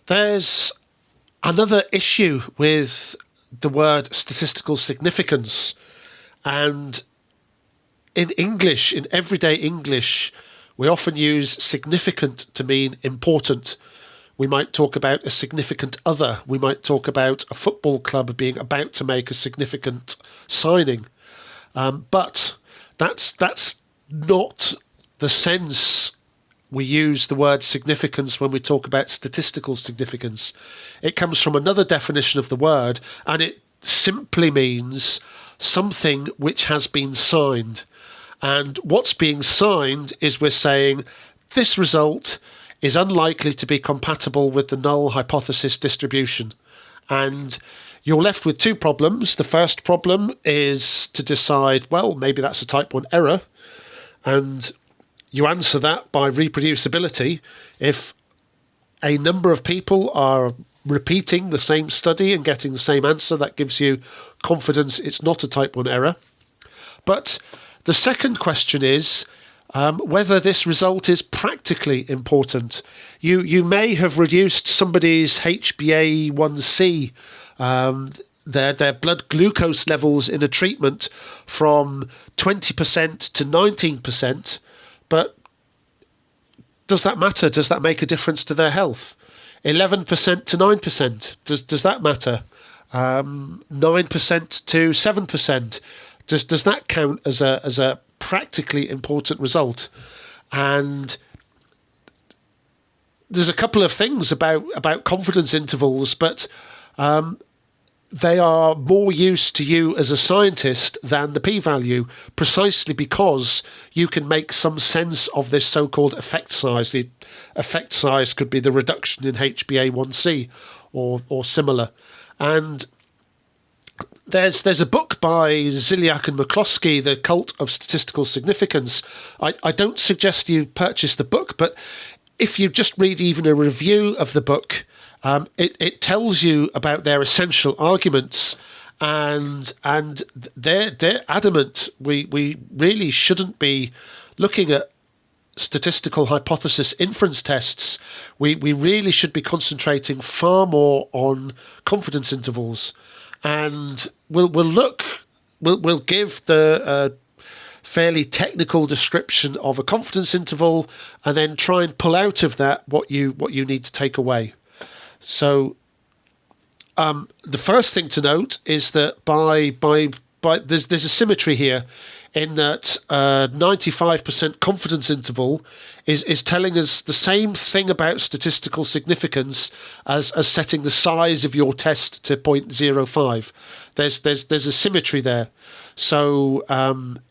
There's another issue with the word statistical significance. And in English, in everyday English, we often use significant to mean important. We might talk about a significant other. We might talk about a football club being about to make a significant signing. But that's not the sense we use the word significance when we talk about statistical significance. It comes from another definition of the word, and it simply means something which has been signed. And what's being signed is we're saying this result is unlikely to be compatible with the null hypothesis distribution. And you're left with two problems. The first problem is to decide, well, maybe that's a type 1 error. And you answer that by reproducibility. If a number of people are repeating the same study and getting the same answer, that gives you confidence it's not a type 1 error. But the second question is whether this result is practically important. You may have reduced somebody's HbA1c, their blood glucose levels in a treatment from 20% to 19%, but does that matter? Does that make a difference to their health? 11% to 9%, does that matter? 9% to 7%, does that count as a practically important result? And there's a couple of things about confidence intervals, but they are more use to you as a scientist than the p-value, precisely because you can make some sense of this so-called effect size. The effect size could be the reduction in HbA1c or similar. And there's a book by Ziliak and McCloskey, The Cult of Statistical Significance. I don't suggest you purchase the book, but if you just read even a review of the book, it tells you about their essential arguments, and they're adamant we really shouldn't be looking at statistical hypothesis inference tests. We really should be concentrating far more on confidence intervals. And we'll give the fairly technical description of a confidence interval, and then try and pull out of that what you need to take away. So the first thing to note is that by there's a symmetry here, in that 95% confidence interval is telling us the same thing about statistical significance as setting the size of your test to 0.05. There's a symmetry there. So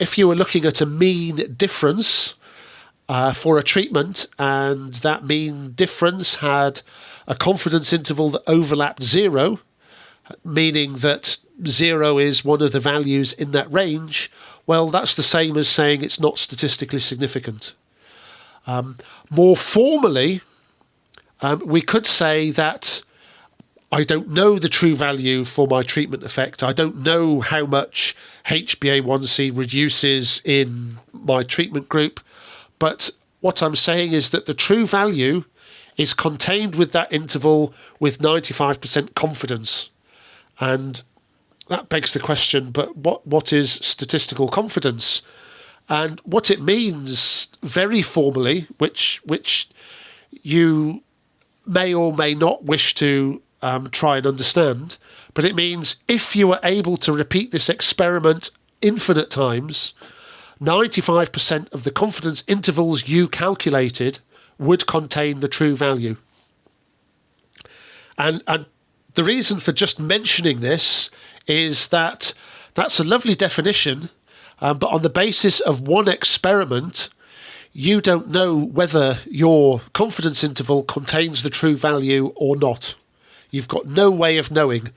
if you were looking at a mean difference for a treatment, and that mean difference had a confidence interval that overlapped 0, meaning that 0 is one of the values in that range, well, that's the same as saying it's not statistically significant. More formally, we could say that I don't know the true value for my treatment effect. I don't know how much HbA1c reduces in my treatment group. But what I'm saying is that the true value is contained with that interval with 95% confidence. And that begs the question, but what is statistical confidence? And what it means very formally, which you may or may not wish to try and understand, but it means if you are able to repeat this experiment infinite times, 95% of the confidence intervals you calculated would contain the true value. And the reason for just mentioning this is that that's a lovely definition, but on the basis of one experiment, you don't know whether your confidence interval contains the true value or not. You've got no way of knowing.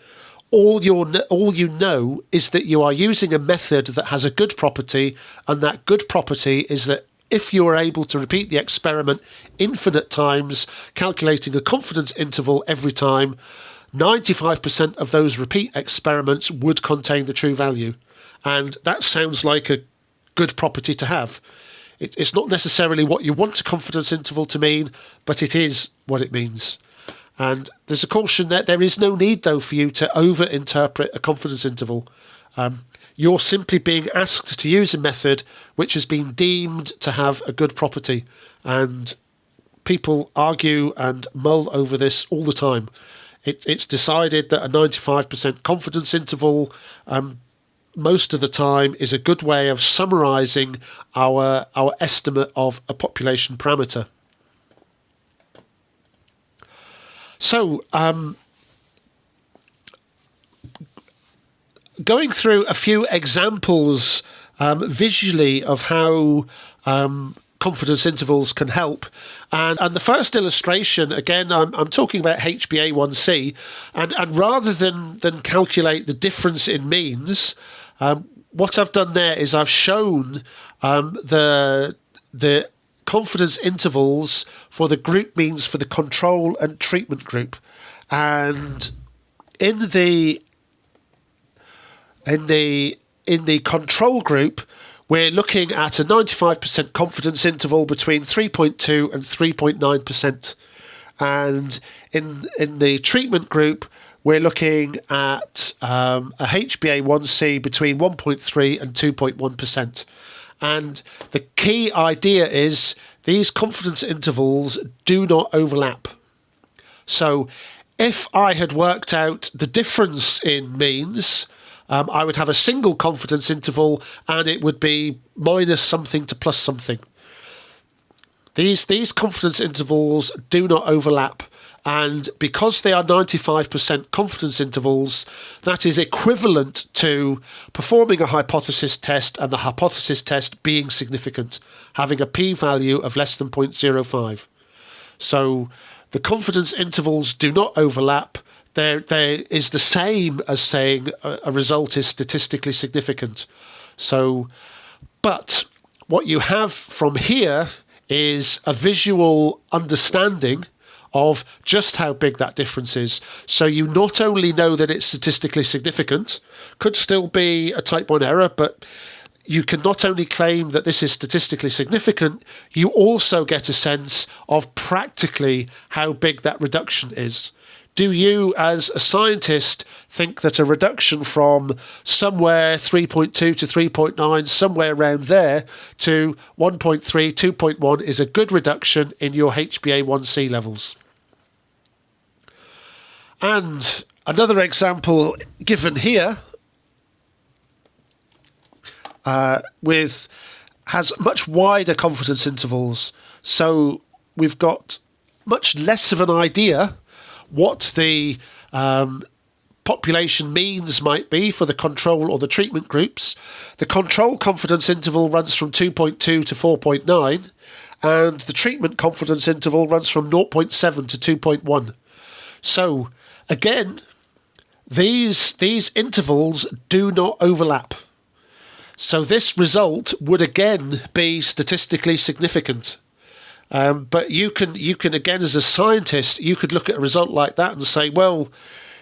All you know is that you are using a method that has a good property, and that good property is that if you are able to repeat the experiment infinite times, calculating a confidence interval every time, 95% of those repeat experiments would contain the true value. And that sounds like a good property to have. It's not necessarily what you want a confidence interval to mean, but it is what it means. And there's a caution that there is no need, though, for you to over-interpret a confidence interval. You're simply being asked to use a method which has been deemed to have a good property. And people argue and mull over this all the time. It's decided that a 95% confidence interval most of the time is a good way of summarising our estimate of a population parameter. So, going through a few examples visually of how confidence intervals can help. And the first illustration, again, I'm talking about HbA1c, and rather than calculate the difference in means, what I've done there is I've shown the confidence intervals for the group means for the control and treatment group. And in the control group, we're looking at a 95% confidence interval between 3.2 and 3.9%. And in the treatment group, we're looking at a HbA1c between 1.3 and 2.1%. And the key idea is these confidence intervals do not overlap. So if I had worked out the difference in means, I would have a single confidence interval and it would be minus something to plus something. These confidence intervals do not overlap. And because they are 95% confidence intervals, that is equivalent to performing a hypothesis test and the hypothesis test being significant, having a p-value of less than 0.05. So the confidence intervals do not overlap. There is the same as saying a result is statistically significant. So, but what you have from here is a visual understanding of just how big that difference is. So you not only know that it's statistically significant, could still be a type 1 error, but you can not only claim that this is statistically significant, you also get a sense of practically how big that reduction is. Do you, as a scientist, think that a reduction from somewhere 3.2 to 3.9, somewhere around there, to 1.3, 2.1 is a good reduction in your HbA1c levels? And another example given here has much wider confidence intervals. So we've got much less of an idea what the population means might be for the control or the treatment groups. The control confidence interval runs from 2.2 to 4.9, and the treatment confidence interval runs from 0.7 to 2.1. So again, these intervals do not overlap. So this result would again be statistically significant. But you can again, as a scientist, you could look at a result like that and say, well,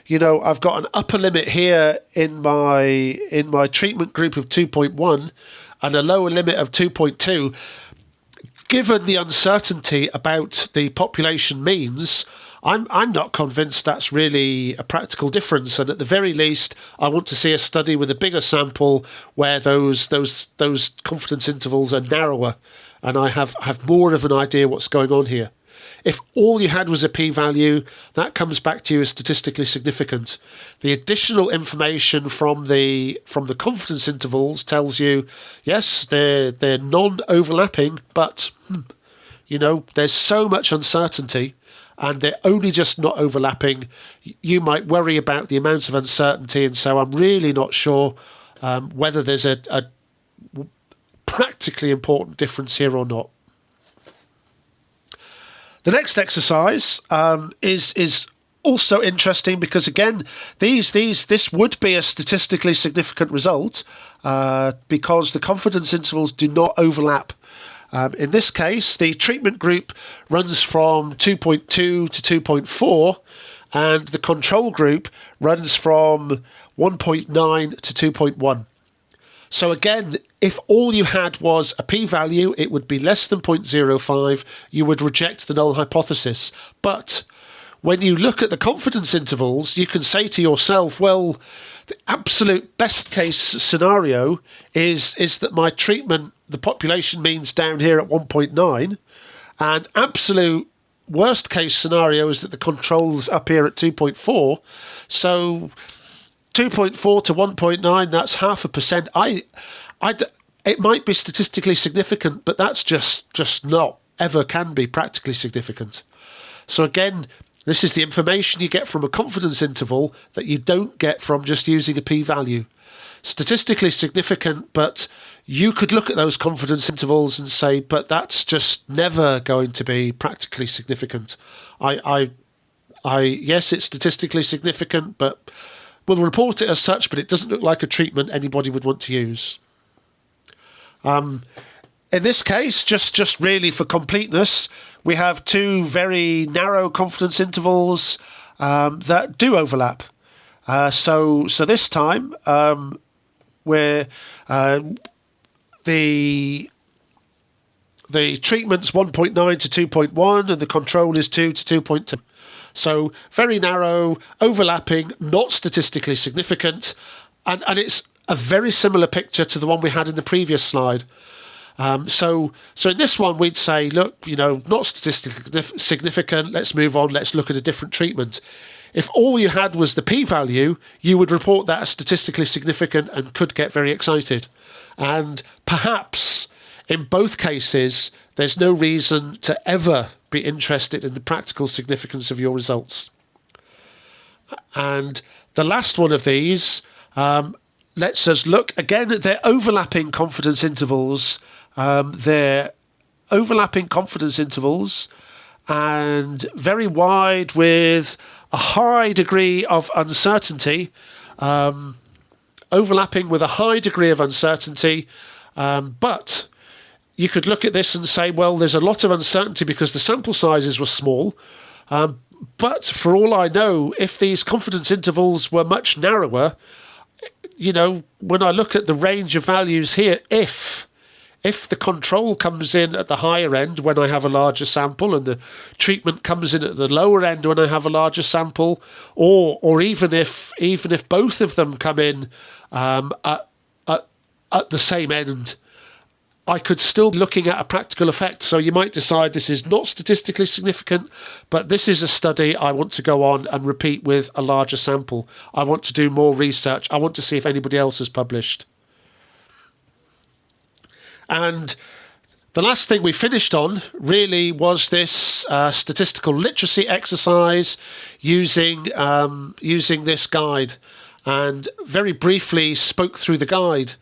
you know, I've got an upper limit here in my treatment group of 2.1 and a lower limit of 2.2. Given the uncertainty about the population means, I'm not convinced that's really a practical difference. And at the very least, I want to see a study with a bigger sample where those confidence intervals are narrower, and I have more of an idea what's going on here. If all you had was a p-value, that comes back to you as statistically significant. The additional information from the confidence intervals tells you, yes, they're non-overlapping, but you know, there's so much uncertainty, and they're only just not overlapping. You might worry about the amount of uncertainty, and so I'm really not sure whether there's a practically important difference here or not. The next exercise is also interesting because, again, this would be a statistically significant result because the confidence intervals do not overlap. In this case, the treatment group runs from 2.2 to 2.4, and the control group runs from 1.9 to 2.1. So again, if all you had was a p-value, it would be less than 0.05. You would reject the null hypothesis. But when you look at the confidence intervals, you can say to yourself, well, the absolute best case scenario is that my treatment, the population mean's down here at 1.9, and absolute worst case scenario is that the control's up here at 2.4. So 2.4 to 1.9, that's 0.5%. It might be statistically significant, but that's just not ever can be practically significant. So again, this is the information you get from a confidence interval that you don't get from just using a p-value. Statistically significant, but you could look at those confidence intervals and say, but that's just never going to be practically significant. Yes, it's statistically significant, but we'll report it as such, but it doesn't look like a treatment anybody would want to use. In this case, just really for completeness, we have two very narrow confidence intervals that do overlap. So this time, where the treatment's 1.9 to 2.1 and the control is 2 to 2.2. So very narrow, overlapping, not statistically significant, and it's a very similar picture to the one we had in the previous slide. So in this one, we'd say, look, not statistically significant, let's move on, let's look at a different treatment. If all you had was the p-value, you would report that as statistically significant and could get very excited. And perhaps in both cases, there's no reason to ever be interested in the practical significance of your results. And the last one of these lets us look, again, at their overlapping confidence intervals. They're overlapping confidence intervals and very wide with a high degree of uncertainty, overlapping with a high degree of uncertainty. But you could look at this and say, well, there's a lot of uncertainty because the sample sizes were small. But for all I know, if these confidence intervals were much narrower, when I look at the range of values here, if the control comes in at the higher end when I have a larger sample and the treatment comes in at the lower end when I have a larger sample, or even if both of them come in at the same end, I could still be looking at a practical effect. So you might decide this is not statistically significant, but this is a study I want to go on and repeat with a larger sample. I want to do more research. I want to see if anybody else has published. And the last thing we finished on really was this statistical literacy exercise using this guide, and very briefly spoke through the guide.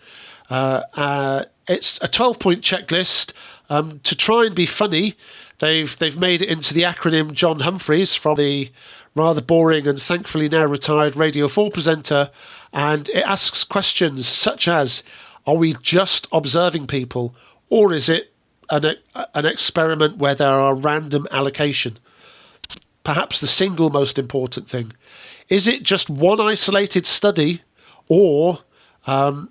It's a 12-point checklist. To try and be funny, they've made it into the acronym John Humphreys from the rather boring and thankfully now retired Radio 4 presenter, and it asks questions such as, are we just observing people, or is it an experiment where there are random allocation? Perhaps the single most important thing. Is it just one isolated study, or are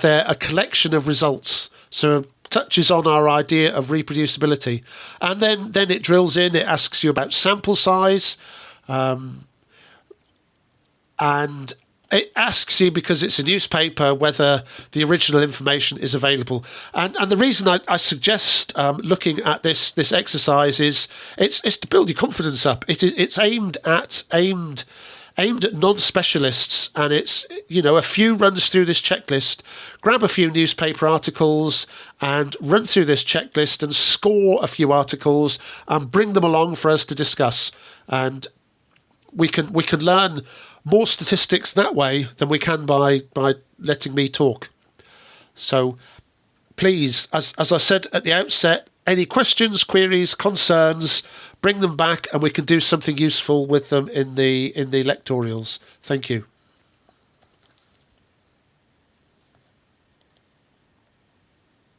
there a collection of results? So it touches on our idea of reproducibility. And then it drills in, it asks you about sample size, and it asks you, because it's a newspaper, whether the original information is available. And the reason I suggest looking at this exercise is it's to build your confidence up. It's aimed at non-specialists, and it's a few runs through this checklist, grab a few newspaper articles and run through this checklist and score a few articles and bring them along for us to discuss. And we can learn more statistics that way than we can by letting me talk. So please, as I said at the outset, any questions, queries, concerns, bring them back and we can do something useful with them in the lectorials. Thank you.